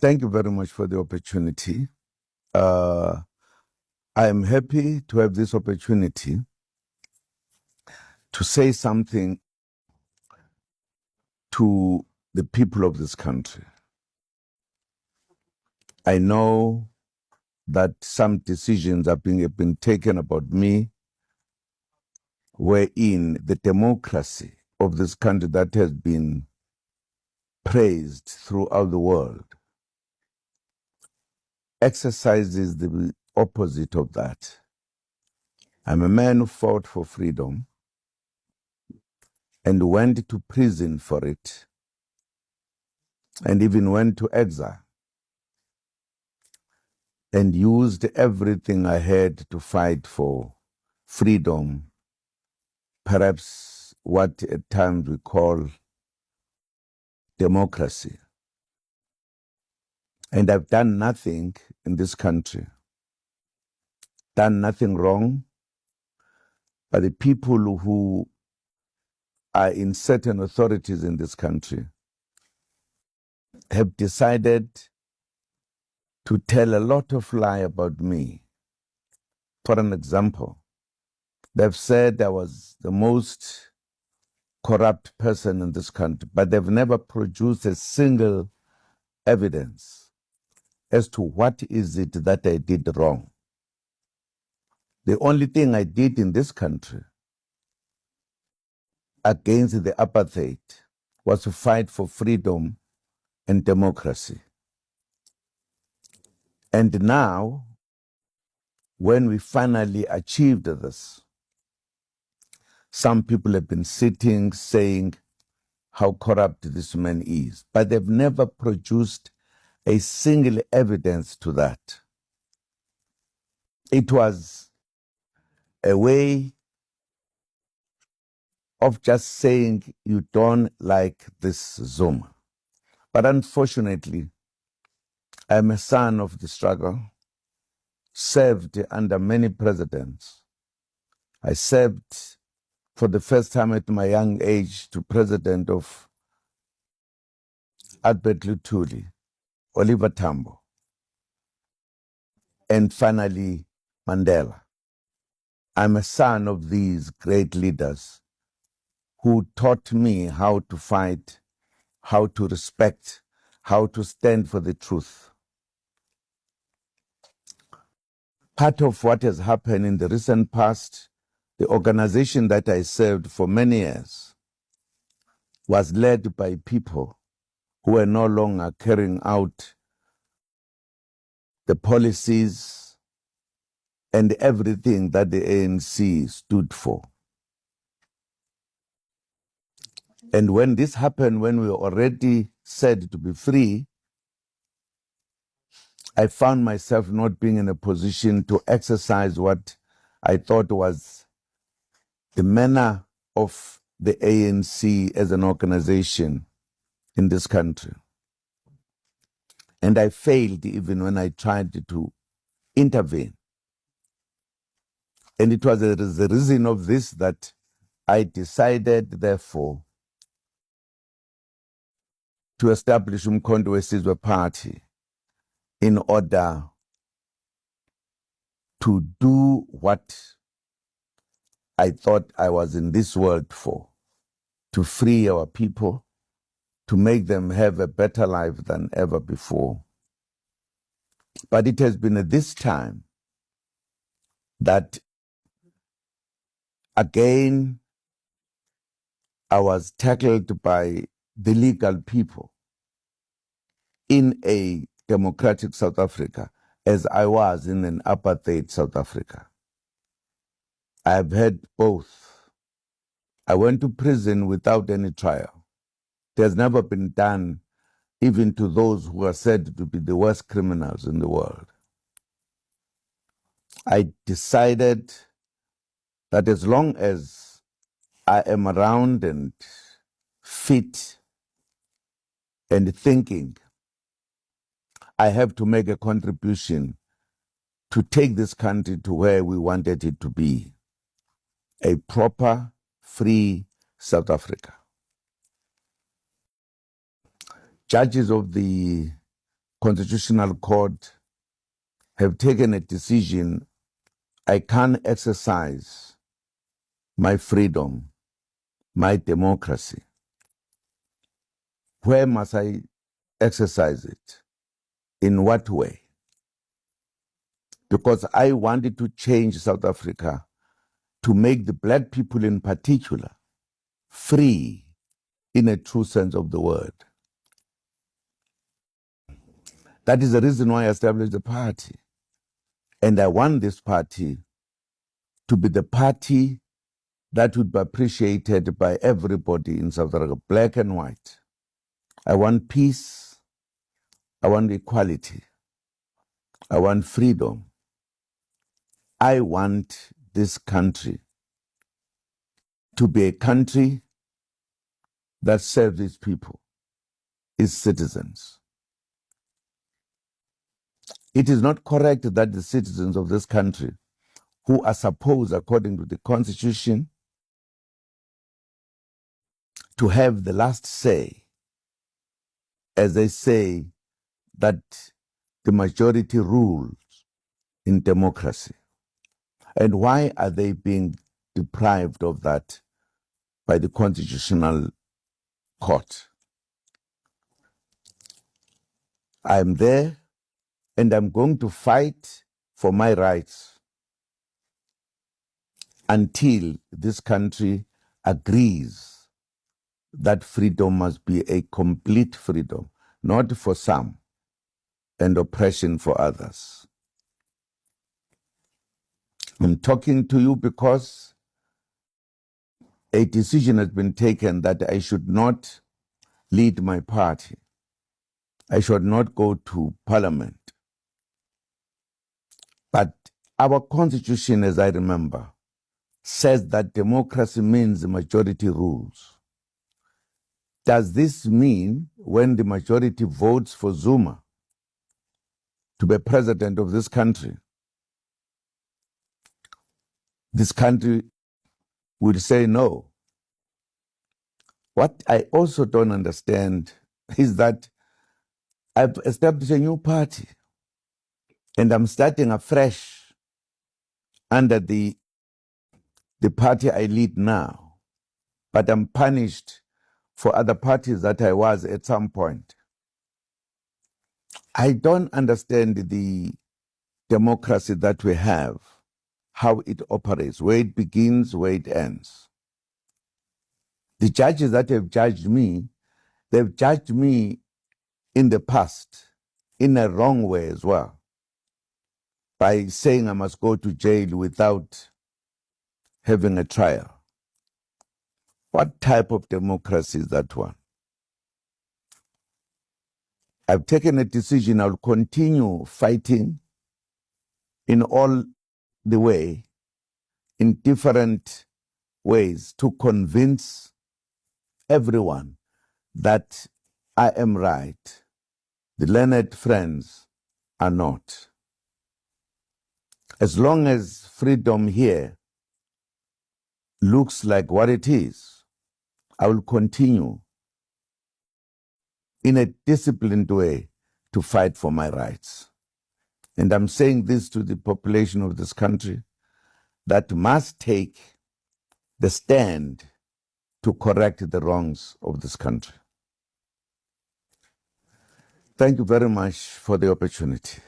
Thank you very much for the opportunity. I am happy to have this opportunity to say something to the people of this country. I know that some decisions have been taken about me, wherein the democracy of this country that has been praised throughout the world exercises the opposite of that. I'm a man who fought for freedom and went to prison for it, and even went to exile, and used everything I had to fight for freedom, perhaps what at times we call democracy. And I've done nothing in this country, done nothing wrong, but the people who are in certain authorities in this country have decided to tell a lot of lie about me. For an example, they've said I was the most corrupt person in this country, but they've never produced a single evidence as to what is it that I did wrong. The only thing I did in this country against the apartheid was to fight for freedom and democracy. And now, when we finally achieved this, some people have been sitting saying how corrupt this man is, but they've never produced a single evidence to that. It was a way of just saying you don't like this Zuma. But unfortunately, I'm a son of the struggle, served under many presidents. I served for the first time at my young age to President of Albert Lutuli, Oliver Tambo, and finally Mandela. I'm a son of these great leaders who taught me how to fight, how to respect, how to stand for the truth. Part of what has happened in the recent past, the organization that I served for many years was led by people who were no longer carrying out the policies and everything that the ANC stood for. And when this happened, when we were already said to be free, I found myself not being in a position to exercise what I thought was the manner of the ANC as an organization in this country. And I failed even when I tried to intervene. And it was the reason of this that I decided, therefore, to establish Umkhonto weSizwe Party in order to do what I thought I was in this world for, to free our people, to make them have a better life than ever before. But it has been at this time that, again, I was tackled by the legal people in a democratic South Africa, as I was in an apartheid South Africa. I've had both. I went to prison without any trial. It has never been done even to those who are said to be the worst criminals in the world. I decided that as long as I am around and fit and thinking, I have to make a contribution to take this country to where we wanted it to be, a proper, free South Africa. Judges of the Constitutional Court have taken a decision, I can't exercise my freedom, my democracy. Where must I exercise it? In what way? Because I wanted to change South Africa to make the black people in particular free in a true sense of the word. That is the reason why I established the party. And I want this party to be the party that would be appreciated by everybody in South Africa, black and white. I want peace. I want equality. I want freedom. I want this country to be a country that serves its people, its citizens. It is not correct that the citizens of this country, who are supposed, according to the Constitution, to have the last say, as they say, that the majority rules in democracy. And why are they being deprived of that by the Constitutional Court? I'm there and I'm going to fight for my rights until this country agrees that freedom must be a complete freedom, not for some and oppression for others. I'm talking to you because a decision has been taken that I should not lead my party. I should not go to parliament. But our constitution, as I remember, says that democracy means the majority rules. Does this mean when the majority votes for Zuma to be president of this country will say no? What I also don't understand is that I've established a new party and I'm starting afresh under the party I lead now, but I'm punished for other parties that I was at some point. I don't understand the democracy that we have, how it operates, where it begins, where it ends. The judges that have judged me, they've judged me in the past in a wrong way as well, by saying I must go to jail without having a trial. What type of democracy is that one? I've taken a decision. I'll continue fighting in all the way, in different ways, to convince everyone that I am right. The learned friends are not. As long as freedom here looks like what it is, I will continue in a disciplined way to fight for my rights. And I'm saying this to the population of this country that must take the stand to correct the wrongs of this country. Thank you very much for the opportunity.